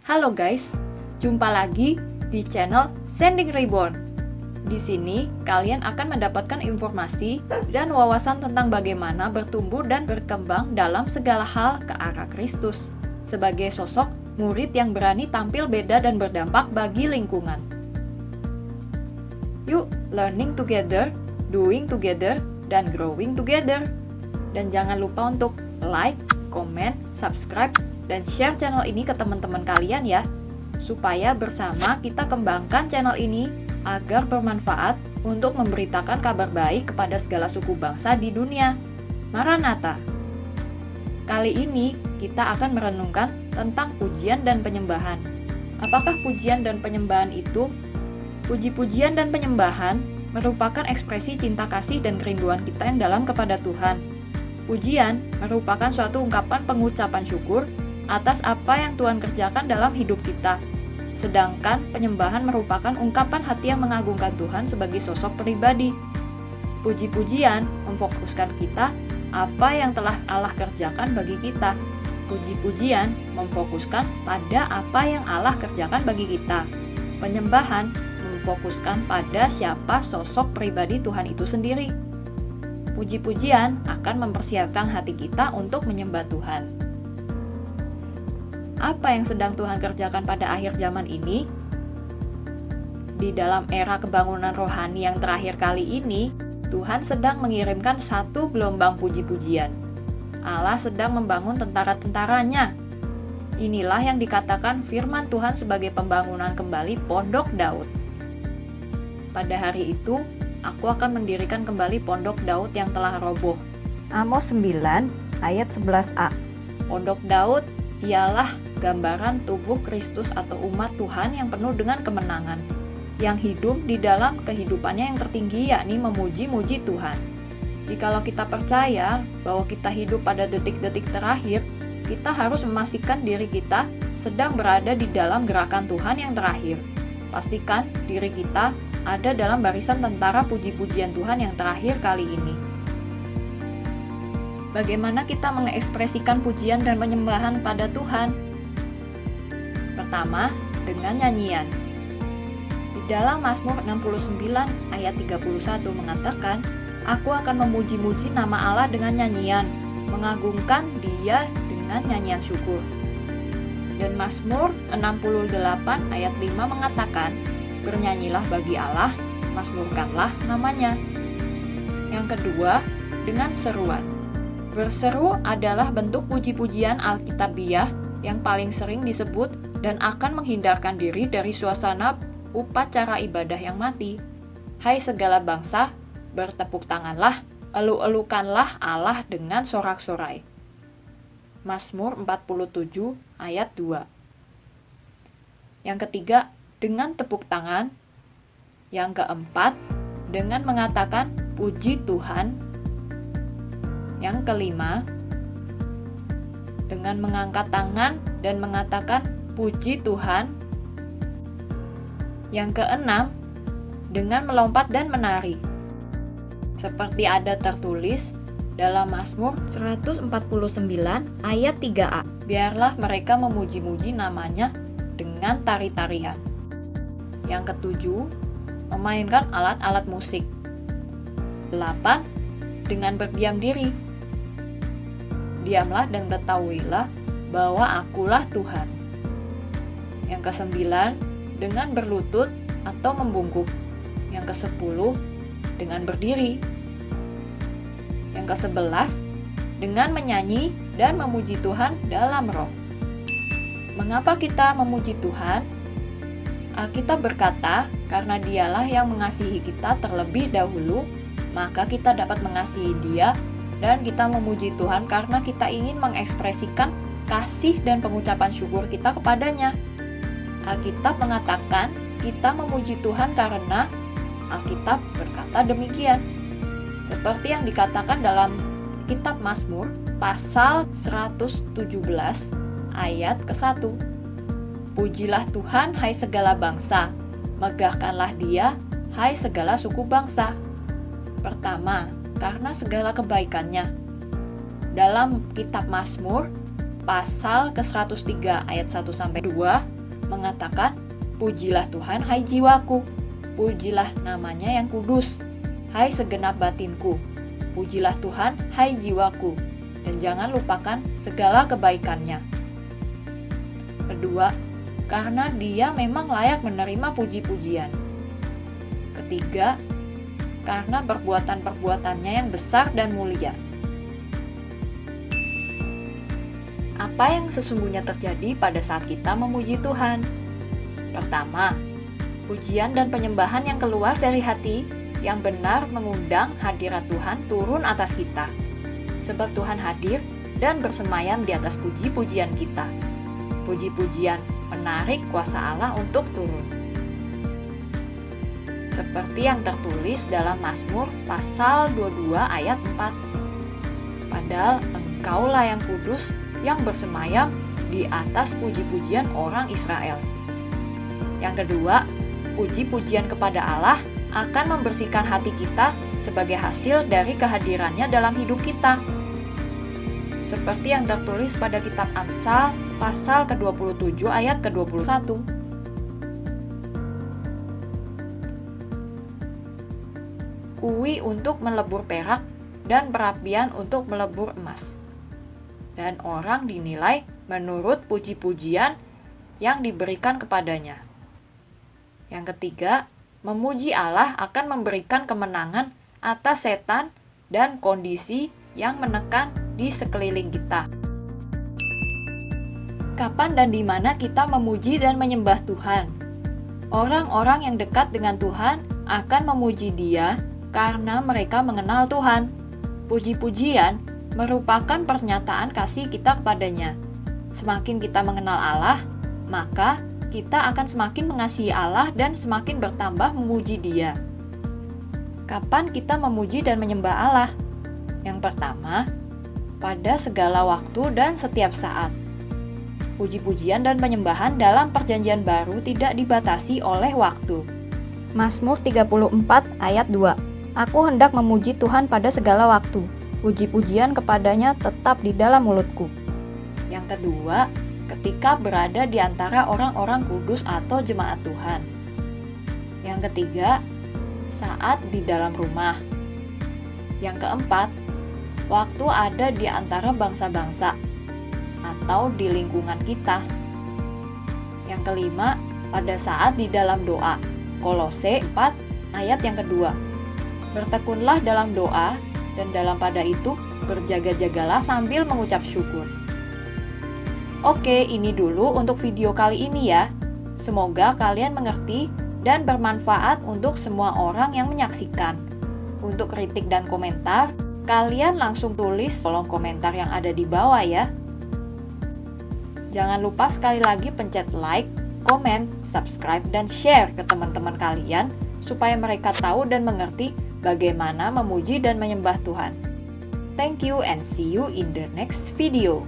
Halo guys, jumpa lagi di channel Sending Reborn. Di sini kalian akan mendapatkan informasi dan wawasan tentang bagaimana bertumbuh dan berkembang dalam segala hal ke arah Kristus sebagai sosok murid yang berani tampil beda dan berdampak bagi lingkungan. Yuk, learning together, doing together, dan growing together. Dan jangan lupa untuk like, comment, subscribe, dan share channel ini ke teman-teman kalian ya, supaya bersama kita kembangkan channel ini agar bermanfaat untuk memberitakan kabar baik kepada segala suku bangsa di dunia. Maranatha. Kali ini kita akan merenungkan tentang pujian dan penyembahan. Apakah pujian dan penyembahan itu? Puji-pujian dan penyembahan merupakan ekspresi cinta kasih dan kerinduan kita yang dalam kepada Tuhan. Pujian merupakan suatu ungkapan pengucapan syukur atas apa yang Tuhan kerjakan dalam hidup kita. Sedangkan penyembahan merupakan ungkapan hati yang mengagungkan Tuhan sebagai sosok pribadi. Puji-pujian memfokuskan kita apa yang telah Allah kerjakan bagi kita. Puji-pujian memfokuskan pada apa yang Allah kerjakan bagi kita. Penyembahan memfokuskan pada siapa sosok pribadi Tuhan itu sendiri. Puji-pujian akan mempersiapkan hati kita untuk menyembah Tuhan. Apa yang sedang Tuhan kerjakan pada akhir zaman ini? Di dalam era kebangunan rohani yang terakhir kali ini, Tuhan sedang mengirimkan satu gelombang puji-pujian. Allah sedang membangun tentara-tentaranya. Inilah yang dikatakan firman Tuhan sebagai pembangunan kembali Pondok Daud. Pada hari itu, aku akan mendirikan kembali Pondok Daud yang telah roboh. Amos 9 ayat 11a. Pondok Daud ialah gambaran tubuh Kristus atau umat Tuhan yang penuh dengan kemenangan, yang hidup di dalam kehidupannya yang tertinggi, yakni memuji-muji Tuhan. Jikalau kita percaya bahwa kita hidup pada detik-detik terakhir, kita harus memastikan diri kita sedang berada di dalam gerakan Tuhan yang terakhir. Pastikan diri kita ada dalam barisan tentara puji-pujian Tuhan yang terakhir kali ini. Bagaimana kita mengekspresikan pujian dan penyembahan pada Tuhan? Pertama, dengan nyanyian. Di dalam Mazmur 69 ayat 31 mengatakan, "Aku akan memuji-muji nama Allah dengan nyanyian, mengagungkan Dia dengan nyanyian syukur." Dan Mazmur 68 ayat 5 mengatakan, "Bernyanyilah bagi Allah, mazmurkanlah namanya." Yang kedua, dengan seruan. Berseru adalah bentuk puji-pujian Alkitabiah yang paling sering disebut dan akan menghindarkan diri dari suasana upacara ibadah yang mati. Hai segala bangsa, bertepuk tanganlah, elu-elukanlah Allah dengan sorak-sorai. Mazmur 47 ayat 2. Yang ketiga, dengan tepuk tangan. Yang keempat, dengan mengatakan puji Tuhan. Yang kelima, dengan mengangkat tangan dan mengatakan puji Tuhan. Yang keenam, dengan melompat dan menari. Seperti ada tertulis dalam Mazmur 149 ayat 3a. Biarlah mereka memuji-muji namanya dengan tari-tarian. Yang ketujuh, memainkan alat-alat musik. 8. Dengan berdiam diri. Diamlah dan ketahuilah bahwa akulah Tuhan. Yang kesembilan, dengan berlutut atau membungkuk. Yang kesepuluh, dengan berdiri. Yang kesebelas, dengan menyanyi dan memuji Tuhan dalam roh. Mengapa kita memuji Tuhan? Alkitab berkata, karena Dialah yang mengasihi kita terlebih dahulu, maka kita dapat mengasihi Dia, dan kita memuji Tuhan karena kita ingin mengekspresikan kasih dan pengucapan syukur kita kepadanya. Alkitab mengatakan kita memuji Tuhan karena Alkitab berkata demikian. Seperti yang dikatakan dalam kitab Mazmur pasal 117 ayat ke-1. Pujilah Tuhan hai segala bangsa, megahkanlah Dia hai segala suku bangsa. Pertama, karena segala kebaikannya. Dalam kitab Mazmur pasal ke-103 ayat 1-2 mengatakan, "Pujilah Tuhan, hai jiwaku. Pujilah namanya yang kudus, hai segenap batinku. Pujilah Tuhan, hai jiwaku. Dan jangan lupakan segala kebaikannya." Kedua, karena Dia memang layak menerima puji-pujian. Ketiga, karena perbuatan-perbuatannya yang besar dan mulia. Apa yang sesungguhnya terjadi pada saat kita memuji Tuhan? Pertama, pujian dan penyembahan yang keluar dari hati yang benar mengundang hadirat Tuhan turun atas kita. Sebab Tuhan hadir dan bersemayam di atas puji-pujian kita. Puji-pujian menarik kuasa Allah untuk turun. Seperti yang tertulis dalam Mazmur pasal 22 ayat 4. Padahal Engkaulah yang kudus yang bersemayam di atas puji-pujian orang Israel. Yang kedua, puji-pujian kepada Allah akan membersihkan hati kita sebagai hasil dari kehadirannya dalam hidup kita. Seperti yang tertulis pada kitab Amsal pasal ke-27 ayat ke-21. Kuwi untuk melebur perak dan perapian untuk melebur emas. Dan orang dinilai menurut puji-pujian yang diberikan kepadanya. Yang ketiga, memuji Allah akan memberikan kemenangan atas setan dan kondisi yang menekan di sekeliling kita. Kapan dan di mana kita memuji dan menyembah Tuhan? Orang-orang yang dekat dengan Tuhan akan memuji Dia karena mereka mengenal Tuhan. Puji-pujian merupakan pernyataan kasih kita kepadanya. Semakin kita mengenal Allah, maka kita akan semakin mengasihi Allah dan semakin bertambah memuji Dia. Kapan kita memuji dan menyembah Allah? Yang pertama, pada segala waktu dan setiap saat. Puji-pujian dan penyembahan dalam Perjanjian Baru tidak dibatasi oleh waktu. Mazmur 34 ayat 2. Aku hendak memuji Tuhan pada segala waktu. Puji-pujian kepadanya tetap di dalam mulutku. Yang kedua, ketika berada di antara orang-orang kudus atau jemaat Tuhan. Yang ketiga, saat di dalam rumah. Yang keempat, waktu ada di antara bangsa-bangsa atau di lingkungan kita. Yang kelima, pada saat di dalam doa. Kolose 4 ayat yang kedua. Bertekunlah dalam doa dan dalam pada itu berjaga-jagalah sambil mengucap syukur. Oke, ini dulu untuk video kali ini ya. Semoga kalian mengerti dan bermanfaat untuk semua orang yang menyaksikan. Untuk kritik dan komentar, kalian langsung tulis kolom komentar yang ada di bawah ya. Jangan lupa sekali lagi pencet like, komen, subscribe, dan share ke teman-teman kalian supaya mereka tahu dan mengerti bagaimana memuji dan menyembah Tuhan. Thank you and see you in the next video.